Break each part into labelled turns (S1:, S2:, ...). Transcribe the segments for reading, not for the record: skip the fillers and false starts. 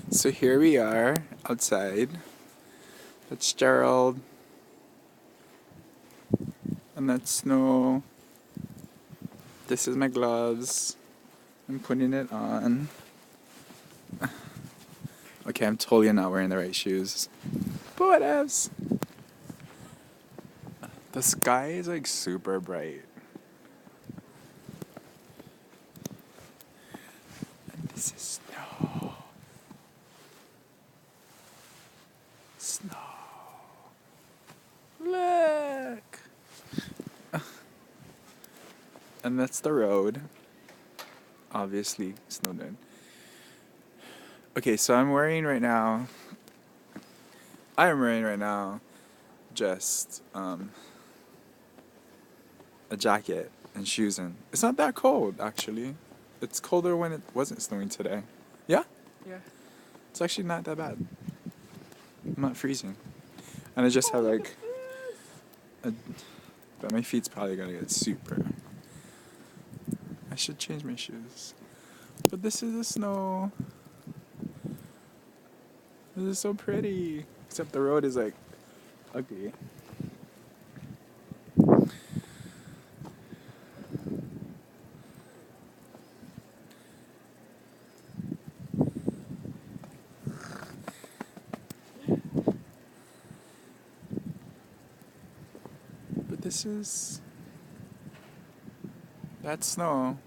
S1: So here we are outside. That's Gerald. And that's Snow. This is my gloves. I'm putting it on. Okay, I'm totally not wearing the right shoes. But whatevs. The sky is like super bright. And this is snow. Snow. Look! And that's the road. Obviously, snowed in. Okay, so I am wearing right now just a jacket and shoes in. It's not that cold, actually. It's colder when it wasn't snowing today. Yeah?
S2: Yeah.
S1: It's actually not that bad. I'm not freezing. And I just have like but my feet's probably gonna get super. I should change my shoes. But this is the snow. This is so pretty. Except the road is like ugly. But that's snow.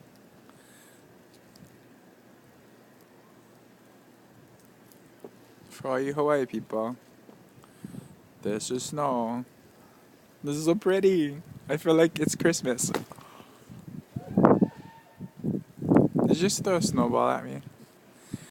S1: For all you Hawaii people, this is snow. This is so pretty. I feel like it's Christmas. Did you just throw a snowball at me?